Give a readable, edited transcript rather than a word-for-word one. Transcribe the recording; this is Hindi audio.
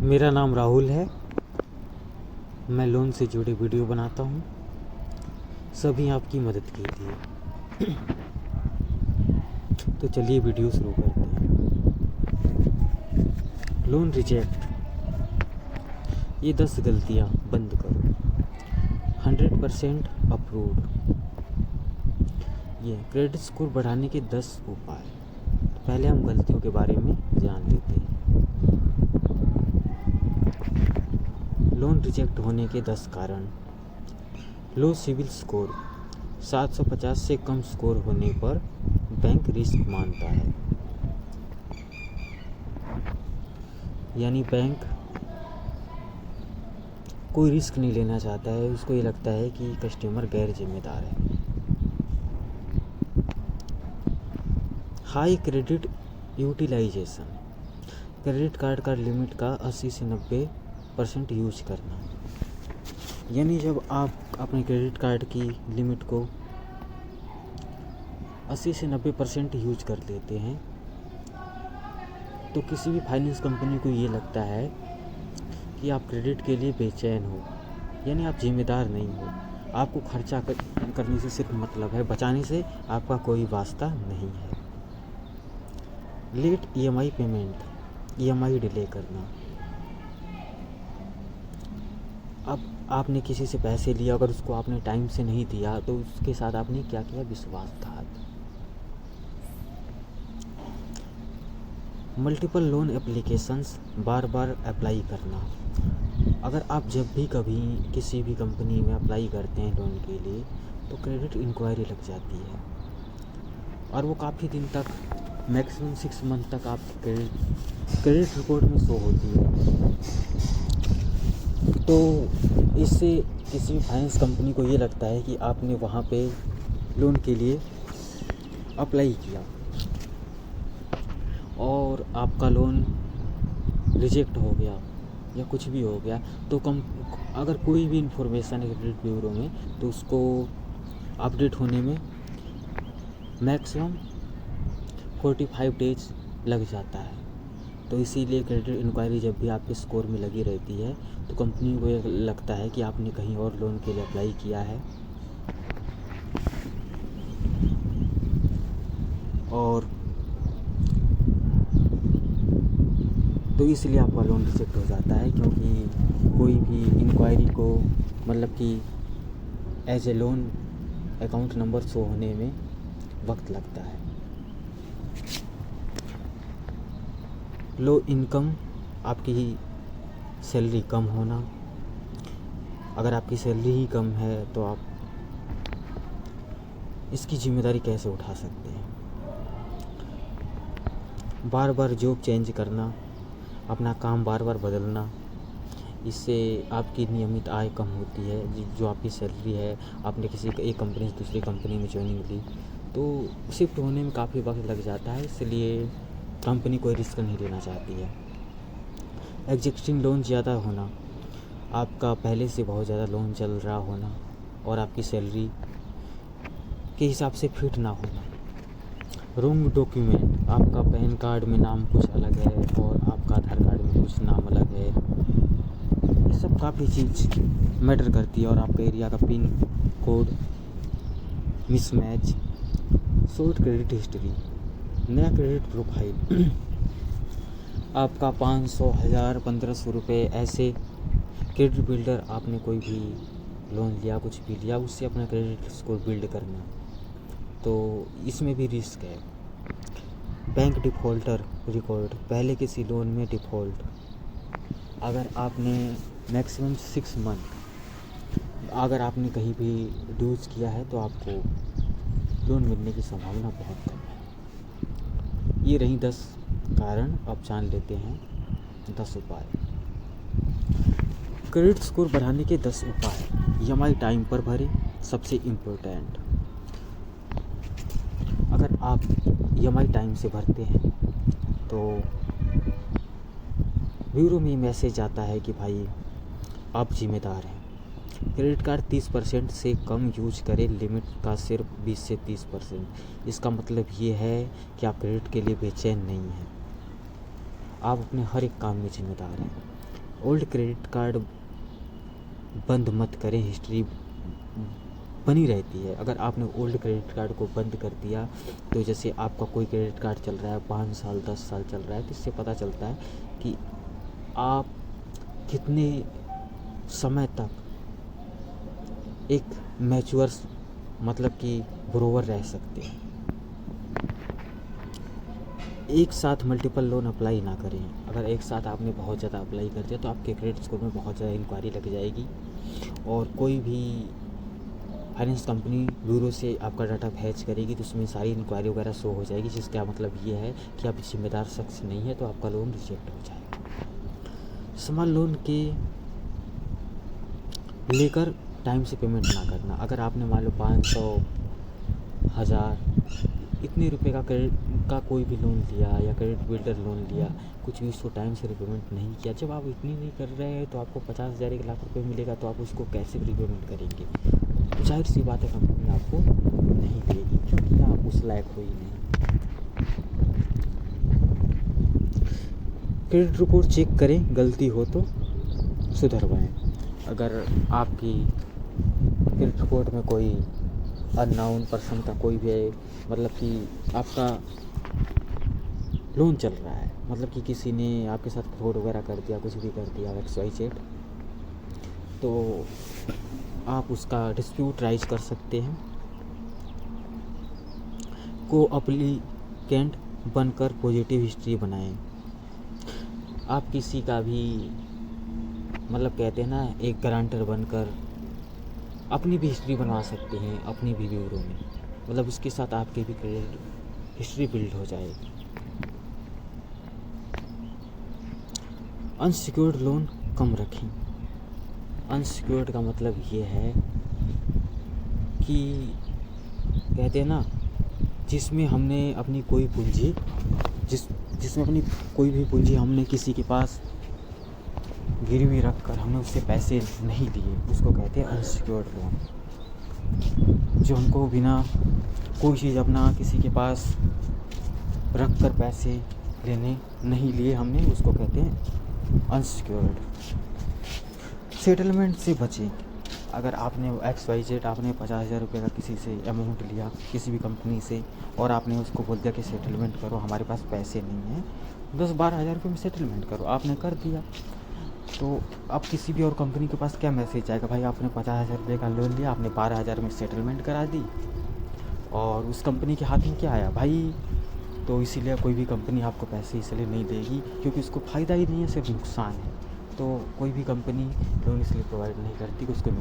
मेरा नाम राहुल है। मैं लोन से जुड़े वीडियो बनाता हूँ, सभी आपकी मदद के लिए। तो चलिए वीडियो शुरू करते हैं। लोन रिजेक्ट, ये 10 गलतियाँ बंद करो। 100% अप्रूव्ड, ये क्रेडिट स्कोर बढ़ाने के 10 उपाय। पहले हम गलतियों के बारे में जान लेते हैं। लोन रिजेक्ट होने के 10 कारण। लो सिविल स्कोर, 750 से कम स्कोर होने पर बैंक रिस्क मानता है। यानी बैंक कोई रिस्क नहीं लेना चाहता है, उसको ये लगता है कि कस्टमर गैर जिम्मेदार है। High credit utilisation, credit card का लिमिट का 80 से 90% यूज करना। यानी जब आप अपने क्रेडिट कार्ड की लिमिट को 80 से 90% यूज कर लेते हैं तो किसी भी फाइनेंस कंपनी को ये लगता है कि आप क्रेडिट के लिए बेचैन हो, यानी आप जिम्मेदार नहीं हो। आपको खर्चा करने से सिर्फ मतलब है, बचाने से आपका कोई वास्ता नहीं है। Late EMI payment, EMI delay करना। अब आपने किसी से पैसे लिए, अगर उसको आपने टाइम से नहीं दिया तो उसके साथ आपने क्या किया? विश्वासघात। मल्टीपल लोन एप्लीकेशंस, बार बार अप्लाई करना। अगर आप जब भी कभी किसी भी कंपनी में अप्लाई करते हैं लोन के लिए तो क्रेडिट इंक्वायरी लग जाती है और वो काफ़ी दिन तक, मैक्सिमम 6 मंथ तक आप क्रेडिट रिपोर्ट में शो होती है। तो इससे किसी भी फाइनेंस कंपनी को ये लगता है कि आपने वहाँ पे लोन के लिए अप्लाई किया और आपका लोन रिजेक्ट हो गया या कुछ भी हो गया, तो अगर कोई भी इंफॉर्मेशन है क्रेडिट ब्यूरो में तो उसको अपडेट होने में मैक्सिमम 45 डेज लग जाता है। तो इसीलिए क्रेडिट इंक्वायरी जब भी आपके स्कोर में लगी रहती है तो कंपनी को ये लगता है कि आपने कहीं और लोन के लिए अप्लाई किया है और तो इसलिए आपका लोन रिजेक्ट हो जाता है, क्योंकि कोई भी इंक्वायरी को मतलब कि as a loan account number show होने में वक्त लगता है। लो इनकम, आपकी सैलरी कम होना। अगर आपकी सैलरी ही कम है तो आप इसकी जिम्मेदारी कैसे उठा सकते हैं? बार बार जॉब चेंज करना, अपना काम बार बार बदलना, इससे आपकी नियमित आय कम होती है। जो आपकी सैलरी है, आपने किसी एक कंपनी से दूसरी कंपनी में ज्वाइनिंग ली तो शिफ्ट होने में काफ़ी वक्त लग जाता है, इसलिए कंपनी कोई रिस्क नहीं लेना चाहती है। एग्जिस्टिंग लोन ज़्यादा होना, आपका पहले से बहुत ज़्यादा लोन चल रहा होना और आपकी सैलरी के हिसाब से फिट ना होना। रॉन्ग डॉक्यूमेंट, आपका पैन कार्ड में नाम कुछ अलग है और आपका आधार कार्ड में कुछ नाम अलग है। ये सब काफ़ी चीज़ मैटर करती है। और आपका एरिया का pin code mismatch. Short credit history, नया क्रेडिट प्रोफाइल। आपका 500, 1000, 1500 रुपये ऐसे क्रेडिट बिल्डर, आपने कोई भी लोन लिया, कुछ भी लिया, उससे अपना क्रेडिट स्कोर बिल्ड करना, तो इसमें भी रिस्क है। बैंक डिफ़ॉल्टर रिकॉर्ड, पहले किसी लोन में डिफ़ॉल्ट, अगर आपने मैक्सिमम 6 मंथ अगर आपने कहीं भी ड्यूज किया है तो आपको लोन मिलने की संभावना बहुत कम है। ये रही 10 कारण। अब जान लेते हैं 10 उपाय। क्रेडिट स्कोर बढ़ाने के 10 उपाय। ईएमआई टाइम पर भरें, सबसे इम्पोर्टेंट। अगर आप ईएमआई टाइम से भरते हैं तो ब्यूरो में मैसेज आता है कि भाई आप जिम्मेदार हैं। क्रेडिट कार्ड 30% से कम यूज करें, लिमिट का सिर्फ 20 से 30%। इसका मतलब ये है कि आप क्रेडिट के लिए बेचैन नहीं हैं, आप अपने हर एक काम में जिम्मेदार हैं। ओल्ड क्रेडिट कार्ड बंद मत करें, हिस्ट्री बनी रहती है। अगर आपने ओल्ड क्रेडिट कार्ड को बंद कर दिया तो जैसे आपका कोई क्रेडिट कार्ड चल रहा है 5 साल 10 साल चल रहा है, तो इससे पता चलता है कि आप कितने समय तक एक मैच्योर मतलब कि बोरोवर रह सकते हैं। एक साथ मल्टीपल लोन अप्लाई ना करें। अगर एक साथ आपने बहुत ज़्यादा अप्लाई कर दिया तो आपके क्रेडिट स्कोर में बहुत ज़्यादा इंक्वायरी लग जाएगी और कोई भी फाइनेंस कंपनी ब्यूरो से आपका डाटा फैच करेगी तो उसमें सारी इंक्वायरी वगैरह शो हो जाएगी, जिसका मतलब ये है कि आप जिम्मेदार शख्स नहीं है, तो आपका लोन रिजेक्ट हो जाएगा। स्मॉल लोन के लेकर टाइम से पेमेंट ना करना। अगर आपने मान लो 500, 1000 इतने रुपए का कोई भी लोन लिया या क्रेडिट बिल्डर लोन लिया, कुछ भी उसको टाइम से रिपेमेंट नहीं किया, जब आप इतनी नहीं कर रहे हैं तो आपको 50,000 1 लाख रुपए मिलेगा तो आप उसको कैसे रिपेमेंट करेंगे? तो जाहिर सी बात है कंपनी आपको नहीं देगी, क्योंकि आप उस लायक हो ही नहीं। क्रेडिट रिपोर्ट चेक करें, गलती हो तो सुधरवाएं। अगर आपकी क्रेडिट रिपोर्ट में कोई अननोन पर्सन का कोई भी मतलब कि आपका लोन चल रहा है, मतलब कि किसी ने आपके साथ फ्रॉड वगैरह कर दिया, कुछ भी कर दिया XYZ, तो आप उसका डिस्प्यूट राइज कर सकते हैं। को एप्लीकेंट बनकर पॉजिटिव हिस्ट्री बनाएं। आप किसी का भी मतलब कहते हैं ना, एक गारंटर बनकर अपनी भी हिस्ट्री बनवा सकते हैं अपनी भी ब्यूरो में, मतलब उसके साथ आपकी भी क्रेडिट हिस्ट्री बिल्ड हो जाएगी। अनसिक्योर्ड लोन कम रखें। अनसिक्योर्ड का मतलब ये है कि कहते हैं ना, जिसमें हमने अपनी कोई पूंजी जिसमें अपनी कोई भी पूंजी हमने किसी के पास गिरवी रख कर हमने उससे पैसे नहीं लिए, उसको कहते हैं अनसिक्योर्ड लोन। जो हमको बिना कोई चीज़ अपना किसी के पास रख कर पैसे लेने नहीं लिए हमने, उसको कहते हैं अनसिक्योर्ड। सेटलमेंट से बचें। अगर आपने XYZ आपने 50,000 रुपये का किसी से अमाउंट लिया किसी भी कंपनी से और आपने उसको बोल दिया कि सेटलमेंट करो, हमारे पास पैसे नहीं हैं, 10-12 हज़ार रुपये में सेटलमेंट करो, आपने कर दिया, तो अब किसी भी और कंपनी के पास क्या मैसेज आएगा? भाई आपने 50,000 रुपये का लोन लिया, आपने 12,000 में सेटलमेंट करा दी, और उस कंपनी के हाथ में क्या आया भाई? तो इसीलिए कोई भी कंपनी आपको पैसे इसलिए नहीं देगी क्योंकि उसको फ़ायदा ही नहीं है, सिर्फ नुकसान है। तो कोई भी कंपनी लोन इसलिए प्रोवाइड नहीं करती कि उसको नुकसान